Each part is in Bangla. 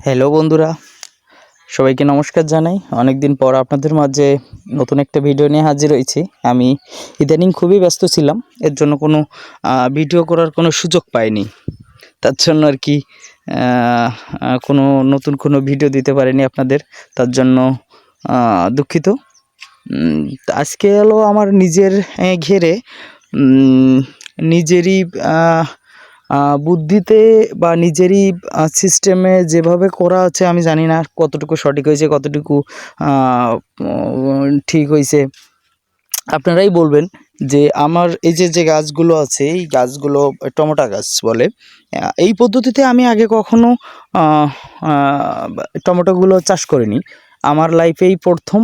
হ্যালো বন্ধুরা, সবাইকে নমস্কার জানাই। অনেক দিন পর আপনাদের মাঝে নতুন একটা ভিডিও নিয়ে হাজির হয়েছি। আমি ইদানিং খুবই ব্যস্ত ছিলাম, এর জন্য কোনো ভিডিও করার কোনো সুযোগ পাইনি। তার জন্য আর কি কোনো নতুন কোনো ভিডিও দিতে পারিনি আপনাদের, তার জন্য দুঃখিত। আজকে হলো আমার নিজের ঘেরে নিজেরই বুদ্ধিতে বা নিজেরই সিস্টেমে যেভাবে করা আছে, আমি জানি না কতটুকু সঠিক হয়েছে, কতটুকু ঠিক হয়েছে। আপনারাই বলবেন যে আমার এই যে গাছগুলো আছে, এই গাছগুলো টমেটো গাছ বলে। এই পদ্ধতিতে আমি আগে কখনো টমেটোগুলো চাষ করিনি। আমার লাইফেই প্রথম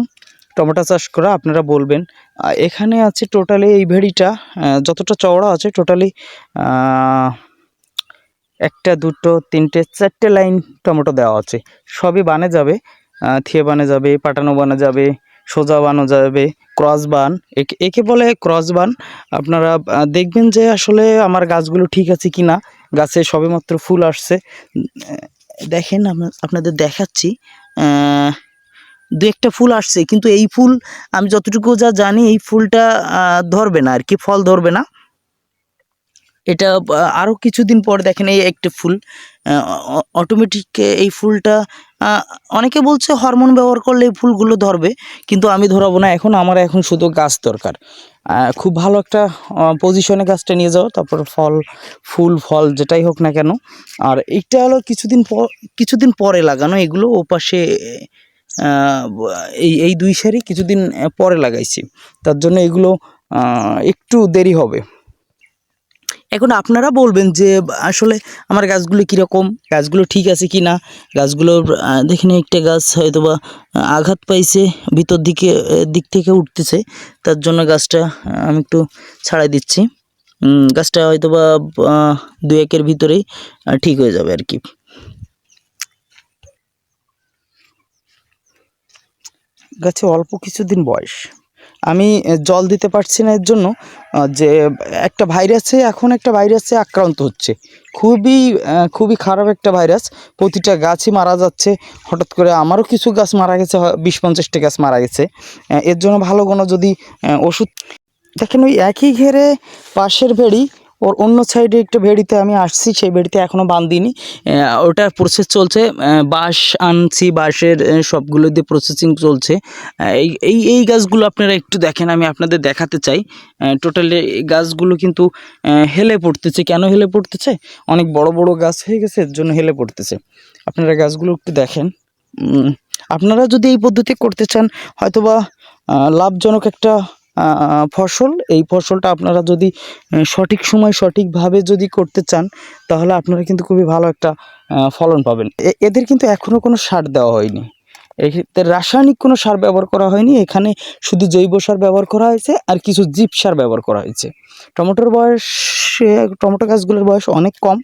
টমেটো চাষ করা। আপনারা বলবেন এখানে আছে টোটালি এই ভেড়িটা যতটা চওড়া আছে, টোটালি একটা দুটো তিনটে চারটে লাইন টমেটো দেওয়া আছে। সবই বানে যাবে, থিয়ে বানে যাবে, পাটানো বানা যাবে, সোজা বানো যাবে, ক্রস বান, একে বলে ক্রস বান। আপনারা দেখবেন যে আসলে আমার গাছগুলো ঠিক আছে কি না। গাছে সবেমাত্র ফুল আসছে, দেখেন আপনাদের দেখাচ্ছি। দু একটা ফুল আসছে, কিন্তু এই ফুল আমি যতটুকু যা জানি এই ফুলটা ধরবে না আর কি, ফল ধরবে না। এটা আরও কিছুদিন পর দেখেন এই একটা ফুল অটোমেটিক এই ফুলটা অনেকে বলছে হরমোন ব্যবহার করলে এই ফুলগুলো ধরবে, কিন্তু আমি ধরাবো না। আমার এখন শুধু গাছ দরকার, খুব ভালো একটা পজিশনে গাছটা নিয়ে যাও, তারপর ফল যেটাই হোক না কেন। আর এইটা হলো কিছুদিন পরে লাগানো, এগুলো ওপাশে এই দুই সারি কিছুদিন পরে লাগাইছি, তার জন্য এগুলো একটু দেরি হবে। এখন আপনারা বলবেন যে আসলে আমার গাছগুলো কীরকম, গাছগুলো ঠিক আছে কি না। গাছগুলোর দেখেন একটা গাছ হয়তো বা আঘাত পাইছে, ভিতর দিক থেকে উঠতেছে, তার জন্য গাছটা আমি একটু ছাড়াই দিচ্ছি। গাছটা হয়তো বা 2-1 ভিতরেই ঠিক হয়ে যাবে আর কি। গাছে অল্প কিছুদিন বয়স, আমি জল দিতে পারছি না এর জন্য যে একটা ভাইরাসে আক্রান্ত হচ্ছে, খুবই খারাপ একটা ভাইরাস। প্রতিটা গাছই মারা যাচ্ছে। হঠাৎ করে আমারও কিছু গাছ মারা গেছে, 20-50টা গাছ মারা গেছে। এর জন্য ভালো কোনো যদি ওষুধ দেখেন, ওই একই ঘেরে পাশের ভেড়ি, ওর অন্য সাইডে একটা ভেড়িতে আমি আসছি, সেই ভেড়িতে এখনও বাঁধিনি, ওটার প্রসেস চলছে। বাঁশ আনছি, বাঁশের সবগুলো দিয়ে প্রসেসিং চলছে। এই গাছগুলো আপনারা একটু দেখেন, আমি আপনাদের দেখাতে চাই। টোটালি গাছগুলো কিন্তু হেলে পড়তেছে। কেন হেলে পড়তেছে? অনেক বড় বড় গাছ হয়ে গেছে, এর জন্য হেলে পড়তেছে। আপনারা গাছগুলো একটু দেখেন। আপনারা যদি এই পদ্ধতি করতে চান, হয়তোবা লাভজনক একটা ফসল। এই ফসলটা আপনারা যদি সঠিক সময় সঠিকভাবে যদি করতে চান, তাহলে আপনারা কিন্তু খুবই ভালো একটা ফলন পাবেন। এদের কিন্তু এখনও কোনো সার দেওয়া হয়নি, এক্ষেত্রে রাসায়নিক কোনো সার ব্যবহার করা হয়নি। এখানে শুধু জৈব সার ব্যবহার করা হয়েছে আর কিছু জীব সার ব্যবহার করা হয়েছে। টমেটো গাছগুলোর বয়স অনেক কম,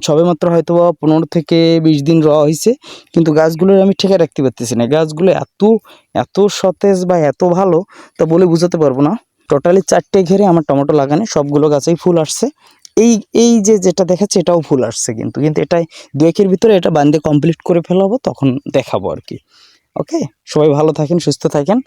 সবেমাত্র হয়তো 15 থেকে 20 দিন হয়েছে, কিন্তু গাছগুলোর আমি ঠেকে রাখতে পারতেছি না। গাছগুলো এত সতেজ বা এত ভালো, তা বলে বোঝাতে পারবো না। টোটালি 4টে ঘেরে আমার টমেটো লাগানো, সবগুলো গাছেই ফুল আসছে। এই যেটা দেখাচ্ছে এটাও ফুল আসছে, কিন্তু এটাই 2-1 ভিতরে এটা বান্ধে কমপ্লিট করে ফেলাবো, তখন দেখাবো আর কি। ওকে, সবাই ভালো থাকেন, সুস্থ থাকেন।